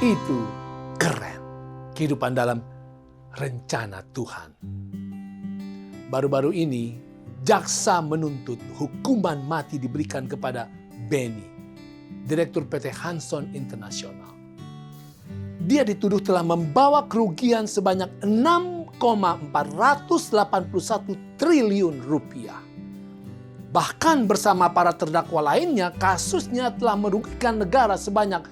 Itu keren. Kehidupan dalam rencana Tuhan. Baru-baru ini, jaksa menuntut hukuman mati diberikan kepada Benny, Direktur PT Hanson International. Dia dituduh telah membawa kerugian sebanyak 6,481 triliun rupiah. Bahkan bersama para terdakwa lainnya, kasusnya telah merugikan negara sebanyak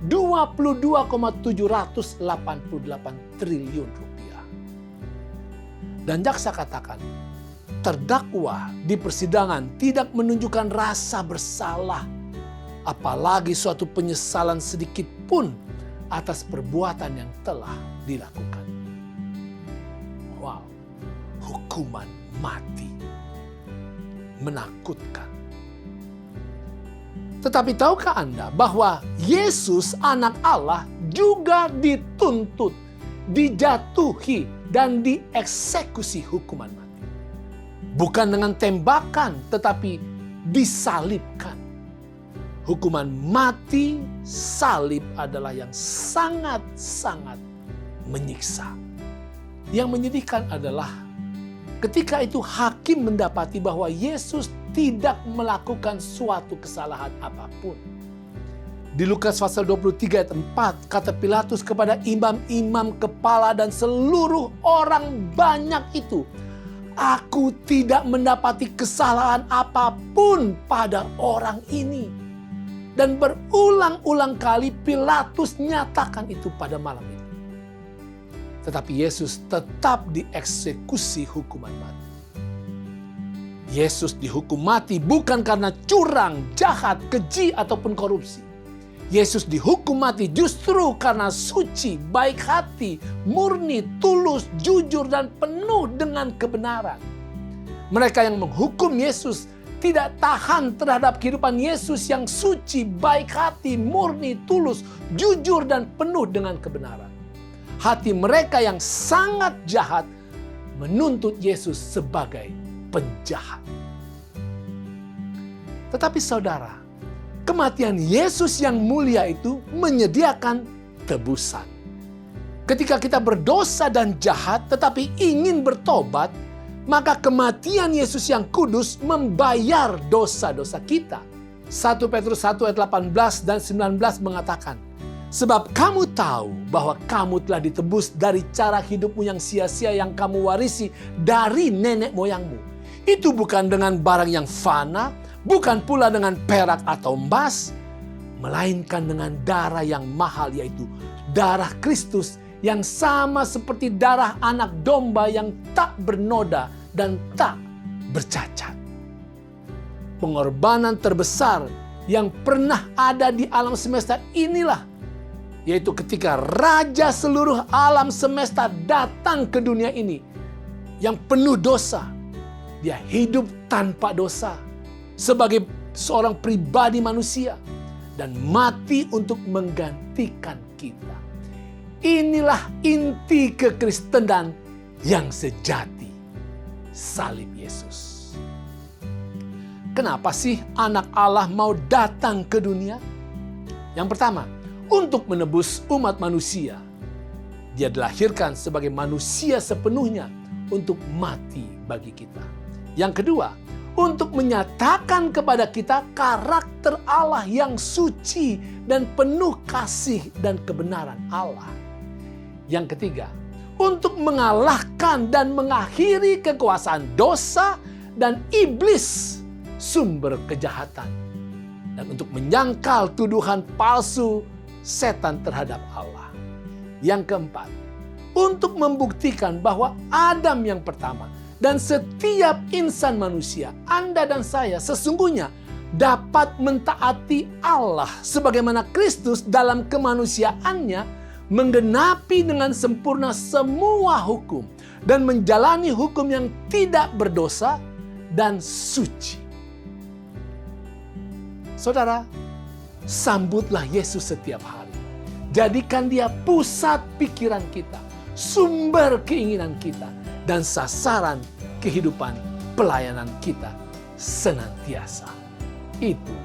22,788 triliun rupiah. Dan jaksa katakan, terdakwa di persidangan tidak menunjukkan rasa bersalah, apalagi suatu penyesalan sedikit pun atas perbuatan yang telah dilakukan. Wow, hukuman mati. Menakutkan. Tetapi tahukah Anda bahwa Yesus anak Allah juga dituntut, dijatuhi, dan dieksekusi hukuman mati. Bukan dengan tembakan, tetapi disalibkan. Hukuman mati, salib adalah yang sangat-sangat menyiksa. Yang menyedihkan adalah ketika itu hakim mendapati bahwa Yesus tidak melakukan suatu kesalahan apapun. Di Lukas pasal 23 ayat 4, kata Pilatus kepada imam-imam kepala dan seluruh orang banyak itu, "Aku tidak mendapati kesalahan apapun pada orang ini." Dan berulang-ulang kali Pilatus nyatakan itu pada malam itu. Tetapi Yesus tetap dieksekusi hukuman mati. Yesus dihukum mati bukan karena curang, jahat, keji, ataupun korupsi. Yesus dihukum mati justru karena suci, baik hati, murni, tulus, jujur, dan penuh dengan kebenaran. Mereka yang menghukum Yesus tidak tahan terhadap kehidupan Yesus yang suci, baik hati, murni, tulus, jujur, dan penuh dengan kebenaran. Hati mereka yang sangat jahat menuntut Yesus sebagai penjahat. Tetapi saudara, kematian Yesus yang mulia itu menyediakan tebusan. Ketika kita berdosa dan jahat tetapi ingin bertobat, maka kematian Yesus yang kudus membayar dosa-dosa kita. 1 Petrus 1 ayat 18 dan 19 mengatakan, "Sebab kamu tahu bahwa kamu telah ditebus dari cara hidupmu yang sia-sia yang kamu warisi dari nenek moyangmu. Itu bukan dengan barang yang fana, bukan pula dengan perak atau emas, melainkan dengan darah yang mahal, yaitu darah Kristus, yang sama seperti darah anak domba yang tak bernoda dan tak bercacat." Pengorbanan terbesar yang pernah ada di alam semesta inilah, yaitu ketika Raja seluruh alam semesta datang ke dunia ini yang penuh dosa. Dia hidup tanpa dosa sebagai seorang pribadi manusia dan mati untuk menggantikan kita. Inilah inti kekristenan yang sejati, salib Yesus. Kenapa sih anak Allah mau datang ke dunia? Yang pertama, untuk menebus umat manusia. Dia dilahirkan sebagai manusia sepenuhnya untuk mati bagi kita. Yang kedua, untuk menyatakan kepada kita karakter Allah yang suci dan penuh kasih dan kebenaran Allah. Yang ketiga, untuk mengalahkan dan mengakhiri kekuasaan dosa dan iblis, sumber kejahatan. Dan untuk menyangkal tuduhan palsu setan terhadap Allah. Yang keempat, untuk membuktikan bahwa Adam yang pertama dan setiap insan manusia, Anda dan saya sesungguhnya dapat mentaati Allah sebagaimana Kristus dalam kemanusiaannya menggenapi dengan sempurna semua hukum dan menjalani hukum yang tidak berdosa dan suci. Saudara, sambutlah Yesus setiap hari. Jadikan Dia pusat pikiran kita, sumber keinginan kita, dan sasaran kehidupan pelayanan kita senantiasa. Itu